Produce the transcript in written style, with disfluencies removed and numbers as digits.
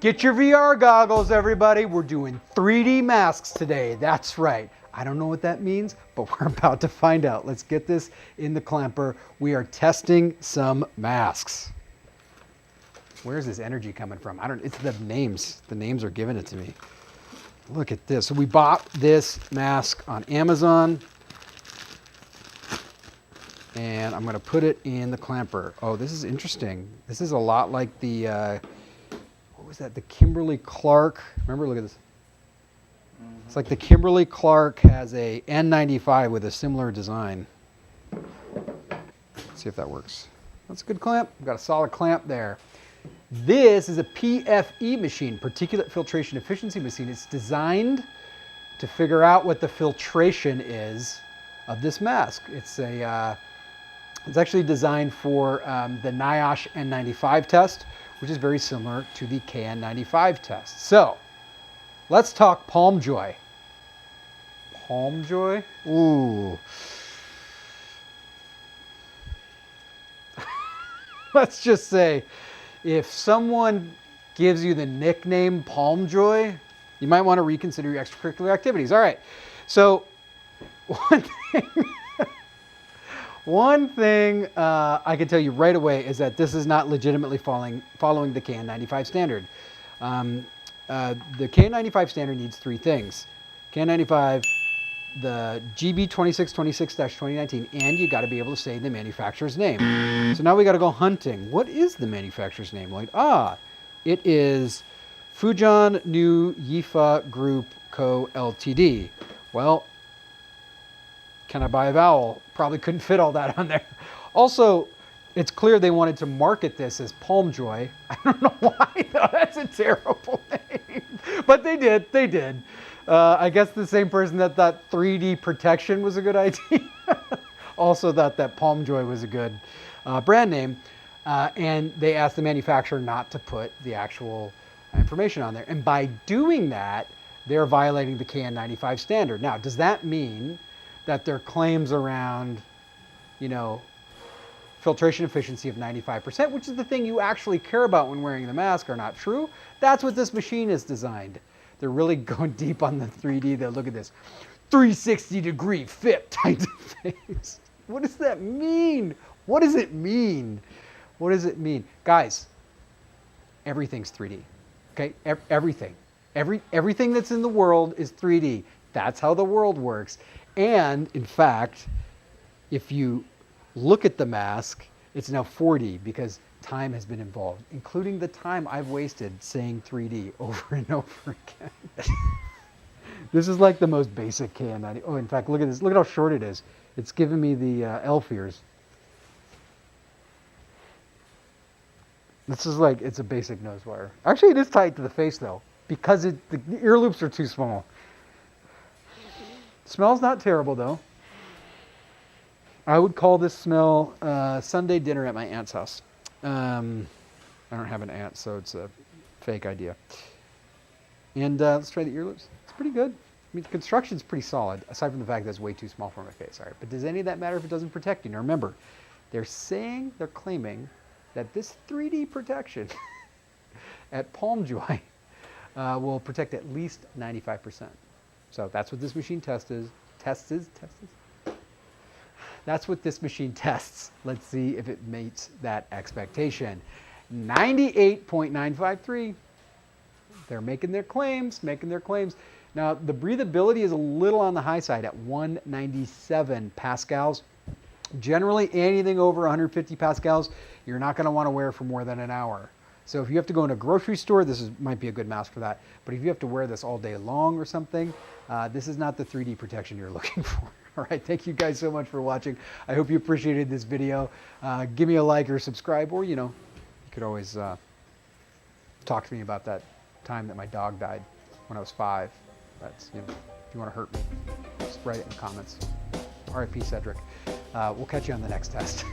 Get your VR goggles, everybody. We're doing 3D masks today. That's right. I don't know what that means, but we're about to find out. Let's get this in the clamper. We are testing some masks. Where's this energy coming from? It's the names. The names are giving it to me. Look at this. So we bought this mask on Amazon. And I'm going to put it in the clamper. Oh, this is interesting. This is a lot like the, what was that? The Kimberly-Clark. Remember, look at this. It's like the Kimberly-Clark has a N95 with a similar design. Let's see if that works. That's a good clamp. We've got a solid clamp there. This is a PFE machine, Particulate Filtration Efficiency machine. It's designed to figure out what the filtration is of this mask. It's actually designed for the NIOSH N95 test, which is very similar to the KN95 test. So let's talk PalmJoy. PalmJoy? Ooh. Let's just say, if someone gives you the nickname PalmJoy, you might want to reconsider your extracurricular activities. All right. So one thing I can tell you right away is that this is not legitimately following the KN95 standard. The KN95 standard needs three things. KN95, the GB 2626-2019, and you got to be able to say the manufacturer's name. So now we got to go hunting. What is the manufacturer's name? Like, it is Fujian New Yifa Group Co. Ltd. Well, can I buy a vowel? Probably couldn't fit all that on there. Also, it's clear they wanted to market this as PalmJoy. I don't know why, though. That's a terrible name. But they did. I guess the same person that thought 3D protection was a good idea also thought that PalmJoy was a good brand name. And they asked the manufacturer not to put the actual information on there. And by doing that, they're violating the KN95 standard. Now, does that mean that their claims around, filtration efficiency of 95%, which is the thing you actually care about when wearing the mask, are not true? That's what this machine is designed. They're really going deep on the 3D. They'll look at this 360-degree fit type of things. What does that mean? What does it mean? What does it mean? Guys, everything's 3D, okay? Everything. Everything that's in the world is 3D. That's how the world works. And in fact, if you look at the mask, it's now 4D because time has been involved, including the time I've wasted saying 3D over and over again. This is like the most basic KN90. Oh, in fact, look at this. Look at how short it is. It's giving me the elf ears. This is like, it's a basic nose wire. Actually, it is tight to the face though, because the ear loops are too small. Smells not terrible though. I would call this smell Sunday dinner at my aunt's house. I don't have an aunt, so it's a fake idea. And let's try the ear loops. It's pretty good. I mean, the construction's pretty solid, aside from the fact that it's way too small for my face. All right, but does any of that matter if it doesn't protect you? Now remember, they're claiming that this 3D protection at PalmJoy will protect at least 95%. So that's what this machine tests. That's what this machine tests. Let's see if it meets that expectation. 98.953. They're making their claims. Now, the breathability is a little on the high side at 197 pascals. Generally, anything over 150 pascals, you're not going to want to wear for more than an hour. So if you have to go in a grocery store, might be a good mask for that. But if you have to wear this all day long or something, this is not the 3D protection you're looking for. All right, thank you guys so much for watching. I hope you appreciated this video. Give me a like or subscribe, or you could always talk to me about that time that my dog died when I was 5. That's, if you want to hurt me, just write it in the comments. R.I.P. Cedric. We'll catch you on the next test.